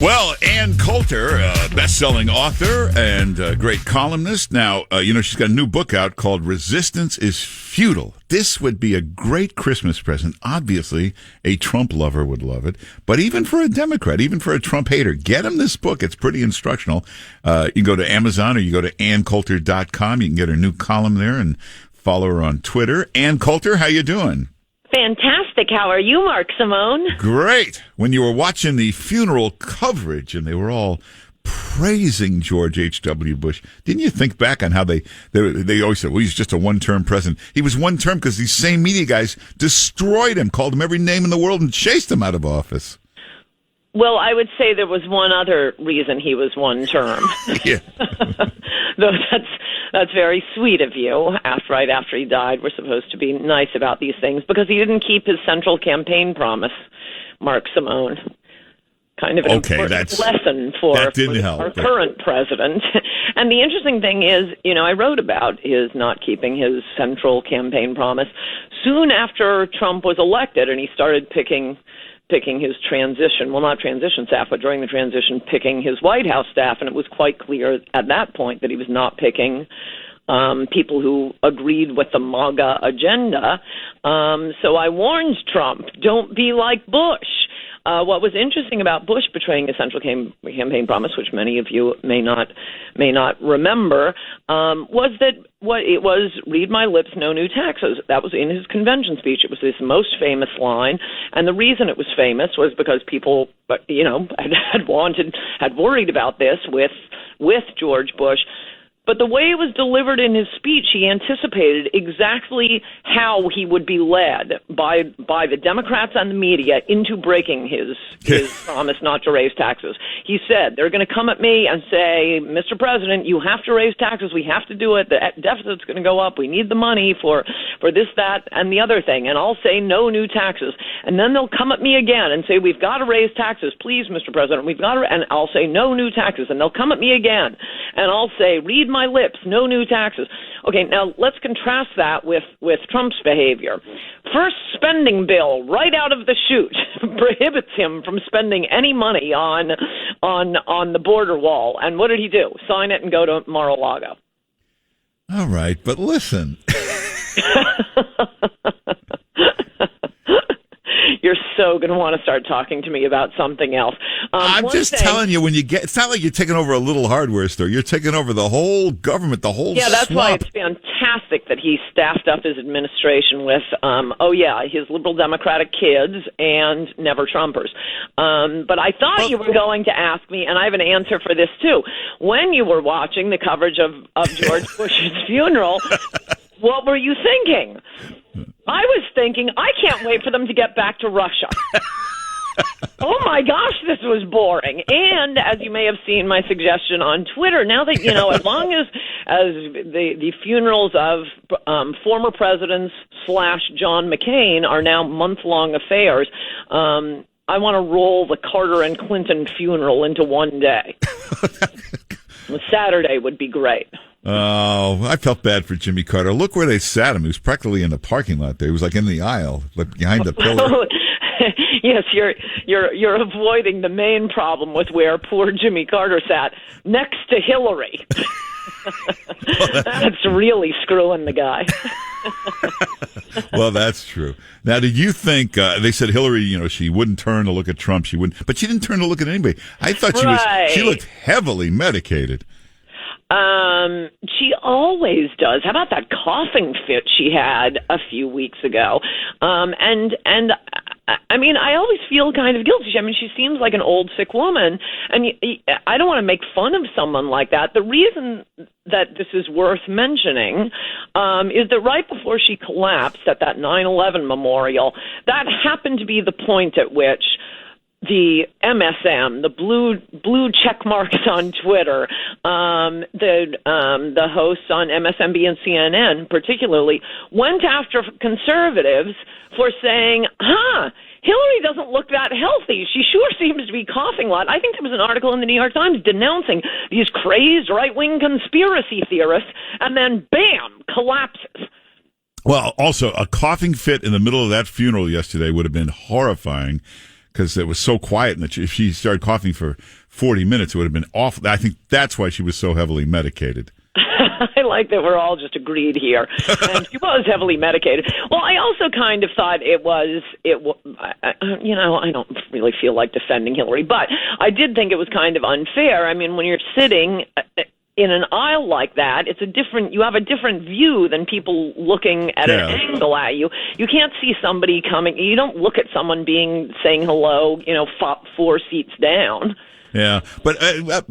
Well, Ann Coulter, best-selling author and great columnist. Now, she's got a new book out called Resistance is Futile. This would be a great Christmas present. Obviously, a Trump lover would love it. But even for a Democrat, even for a Trump hater, get him this book. It's pretty instructional. You can go to Amazon or you go to AnnCoulter.com. You can get her new column there and follow her on Twitter. Ann Coulter, how you doing? Fantastic. How are you, Mark Simone? Great. When you were watching the funeral coverage and they were all praising George H.W. Bush, didn't you think back on how they always said, well, he's just a one-term president. He was one-term because these same media guys destroyed him, called him every name in the world, and chased him out of office. Well, I would say there was one other reason he was one term. Yeah. Though that's very sweet of you. Right after he died, we're supposed to be nice about these things because he didn't keep his central campaign promise, Mark Simone. Kind of an important lesson for our current president. And the interesting thing is, I wrote about his not keeping his central campaign promise soon after Trump was elected, and he started picking his not transition staff, but during the transition, picking his White House staff. And it was quite clear at that point that he was not picking people who agreed with the MAGA agenda. So I warned Trump, don't be like Bush. What was interesting about Bush betraying his central campaign promise, which many of you may not remember, was that it was "read my lips, no new taxes." That was in his convention speech. It was his most famous line, and the reason it was famous was because people, had worried about this with George Bush. But the way it was delivered in his speech, he anticipated exactly how he would be led by the Democrats and the media into breaking his promise not to raise taxes. He said, they're going to come at me and say, Mr. President, you have to raise taxes. We have to do it. The deficit's going to go up. We need the money for this, that, and the other thing. And I'll say no new taxes. And then they'll come at me again and say, we've got to raise taxes. Please, Mr. President, and I'll say no new taxes. And they'll come at me again. And I'll say, read my lips, no new taxes. Okay, now let's contrast that with Trump's behavior. First spending bill right out of the chute prohibits him from spending any money on the border wall. And what did he do? Sign it and go to Mar-a-Lago. All right, but listen. You're so going to want to start talking to me about something else. I'm just telling you, it's not like you're taking over a little hardware store. You're taking over the whole government, the whole Yeah, that's swamp. why it's fantastic that he staffed up his administration with, his liberal Democratic kids and never Trumpers. But I thought you were going to ask me, and I have an answer for this too. When you were watching the coverage of George Bush's funeral, what were you thinking? I was thinking, I can't wait for them to get back to Russia. Oh, my gosh, this was boring. And as you may have seen my suggestion on Twitter, now that, as long as the funerals of former presidents / John McCain are now month-long affairs, I want to roll the Carter and Clinton funeral into one day. Saturday would be great. Oh, I felt bad for Jimmy Carter. Look where they sat him. He was practically in the parking lot there. He was like in the aisle, like behind the pillar. Yes, you're avoiding the main problem with where poor Jimmy Carter sat, next to Hillary. That's really screwing the guy. Well, that's true. Now, did you think they said Hillary? She wouldn't turn to look at Trump. She wouldn't, but she didn't turn to look at anybody. I thought she looked heavily medicated. She always does. How about that coughing fit she had a few weeks ago? I always feel kind of guilty. She seems like an old sick woman, and I don't want to make fun of someone like that. The reason that this is worth mentioning is that right before she collapsed at that 9/11 memorial, that happened to be the point at which the MSM, the blue check marks on Twitter, the hosts on MSNBC and CNN particularly went after conservatives for saying, Hillary doesn't look that healthy. She sure seems to be coughing a lot. I think there was an article in the New York Times denouncing these crazed right-wing conspiracy theorists, and then, bam, collapses. Well, also, a coughing fit in the middle of that funeral yesterday would have been horrifying. because it was so quiet, and if she started coughing for 40 minutes, it would have been awful. I think that's why she was so heavily medicated. I like that we're all just agreed here. And she was heavily medicated. Well, I also kind of thought I don't really feel like defending Hillary, but I did think it was kind of unfair. I mean, when you're sitting in an aisle like that, you have a different view than people looking at an angle at you. You can't see somebody coming. You don't look at someone saying hello, 4 seats down. Yeah, but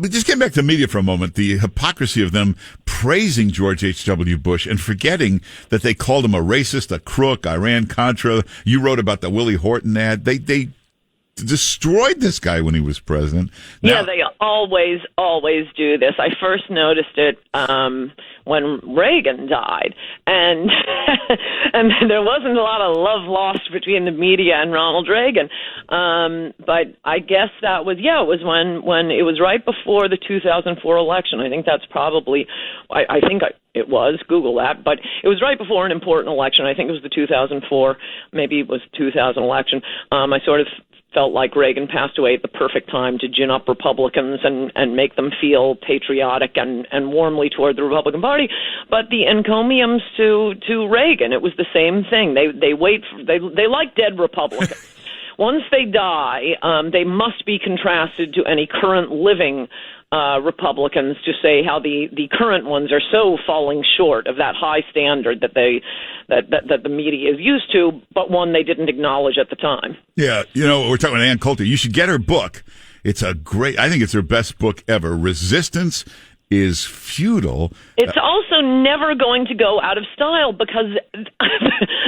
just getting back to the media for a moment, the hypocrisy of them praising George H.W. Bush and forgetting that they called him a racist, a crook, Iran-Contra. You wrote about the Willie Horton ad. They destroyed this guy when he was president. Now, they always do this. I first noticed it when Reagan died, and and there wasn't a lot of love lost between the media and Ronald Reagan. But I guess that was it was when it was right before the 2004 election. I think that's probably it was, Google that, but it was right before an important election. I think it was the 2004, maybe it was 2000 election. I sort of felt like Reagan passed away at the perfect time to gin up Republicans and make them feel patriotic and warmly toward the Republican Party. But the encomiums to Reagan, it was the same thing. They like dead Republicans. Once they die, they must be contrasted to any current living Republicans to say how the current ones are so falling short of that high standard that the media is used to, but one they didn't acknowledge at the time. Yeah, we're talking about Ann Coulter. You should get her book. I think it's her best book ever. Resistance is Futile. It's also never going to go out of style because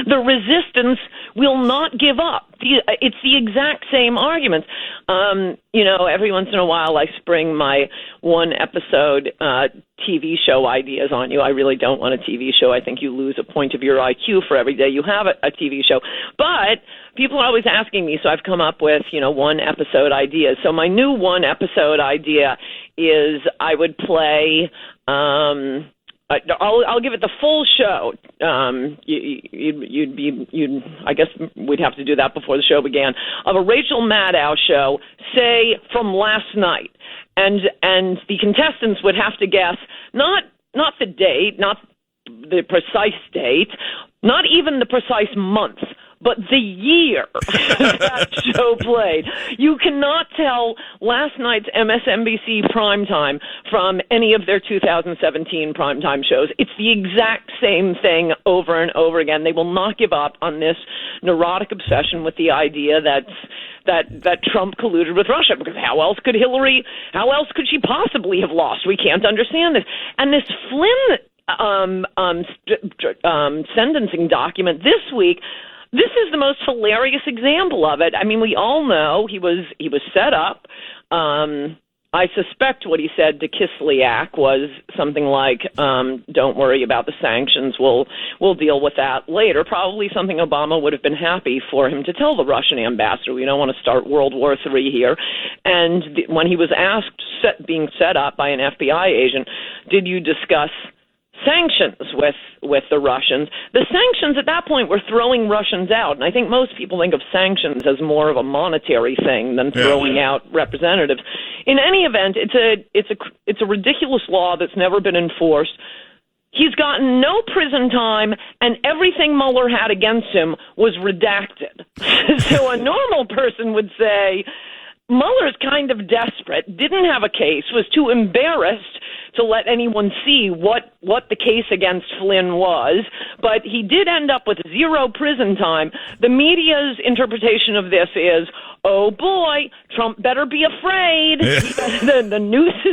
the resistance will not give up. It's the exact same arguments. Every once in a while I spring my one episode TV show ideas on you. I really don't want a TV show. I think you lose a point of your IQ for every day you have a TV show. But people are always asking me, so I've come up with, one episode ideas. So my new one episode idea is I would play I'll give it the full show. I guess we'd have to do that before the show began. Of a Rachel Maddow show, say from last night, and the contestants would have to guess not the date, not the precise date, not even the precise month, but the year that show played. You cannot tell last night's MSNBC primetime from any of their 2017 primetime shows. It's the exact same thing over and over again. They will not give up on this neurotic obsession with the idea that Trump colluded with Russia, because how else could she possibly have lost? We can't understand this. And this Flynn sentencing document this week, this is the most hilarious example of it. I mean, we all know he was set up. I suspect what he said to Kislyak was something like, don't worry about the sanctions, we'll deal with that later. Probably something Obama would have been happy for him to tell the Russian ambassador. We don't want to start World War III here. And when he was asked, being set up by an FBI agent, did you discuss sanctions with the Russians? The sanctions at that point were throwing Russians out, and I think most people think of sanctions as more of a monetary thing than throwing out representatives. In any event, it's a ridiculous law that's never been enforced. He's gotten no prison time, and everything Mueller had against him was redacted. So a normal person would say, Mueller's kind of desperate, didn't have a case, was too embarrassed to let anyone see what the case against Flynn was, but he did end up with 0 prison time. The media's interpretation of this is, oh boy, Trump better be afraid. The noose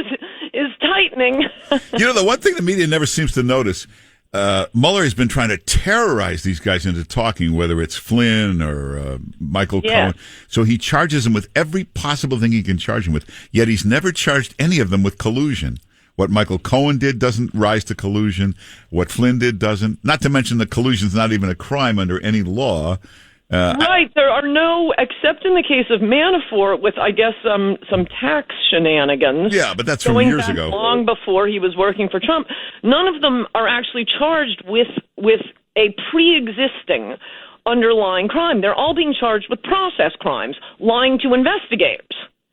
is tightening. The one thing the media never seems to notice, Mueller has been trying to terrorize these guys into talking, whether it's Flynn or Michael Cohen. So he charges them with every possible thing he can charge them with, yet he's never charged any of them with collusion. What Michael Cohen did doesn't rise to collusion. What Flynn did doesn't. Not to mention that collusion's not even a crime under any law. Right. There are no, except in the case of Manafort with, I guess, some tax shenanigans. Yeah, but that's from years ago. Long before he was working for Trump. None of them are actually charged with a pre-existing underlying crime. They're all being charged with process crimes, lying to investigators.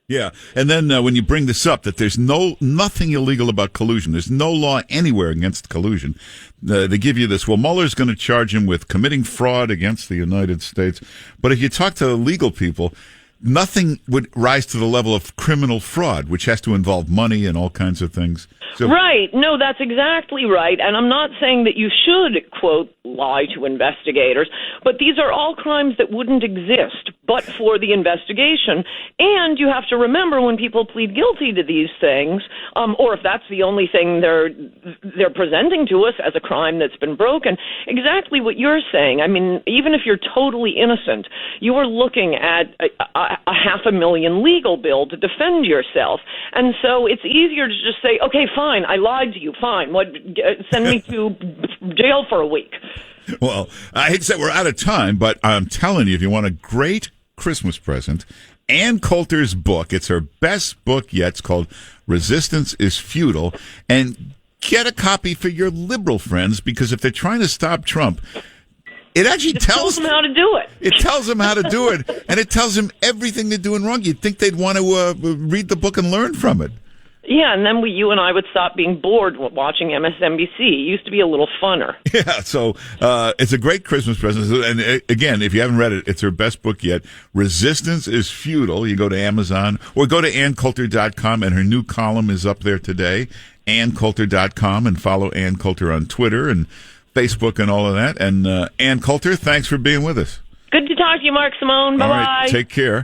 Yeah, and then when you bring this up, that there's nothing illegal about collusion. There's no law anywhere against collusion. They give you this, well, Mueller's going to charge him with committing fraud against the United States. But if you talk to legal people, nothing would rise to the level of criminal fraud, which has to involve money and all kinds of things. So, right. No, that's exactly right. And I'm not saying that you should, quote, lie to investigators, but these are all crimes that wouldn't exist but for the investigation. And you have to remember, when people plead guilty to these things, or if that's the only thing they're presenting to us as a crime that's been broken, exactly what you're saying. I mean, even if you're totally innocent, you are looking at a $500,000 legal bill to defend yourself. And so it's easier to just say, okay, fine, I lied to you, fine. Send me to jail for a week. Well, I hate to say we're out of time, but I'm telling you, if you want a great Christmas present, Ann Coulter's book, it's her best book yet. It's called Resistance is Futile. And get a copy for your liberal friends, because if they're trying to stop Trump, it actually tells them how to do it. It tells them how to do it, and it tells them everything they're doing wrong. You'd think they'd want to read the book and learn from it. Yeah, and then you and I would stop being bored watching MSNBC. It used to be a little funner. Yeah, so it's a great Christmas present. And again, if you haven't read it, it's her best book yet. Resistance is Futile. You go to Amazon or go to AnnCoulter.com, and her new column is up there today, AnnCoulter.com, and follow Ann Coulter on Twitter and Facebook and all of that. And Ann Coulter, thanks for being with us. Good to talk to you, Mark Simone. Bye-bye. All right, take care.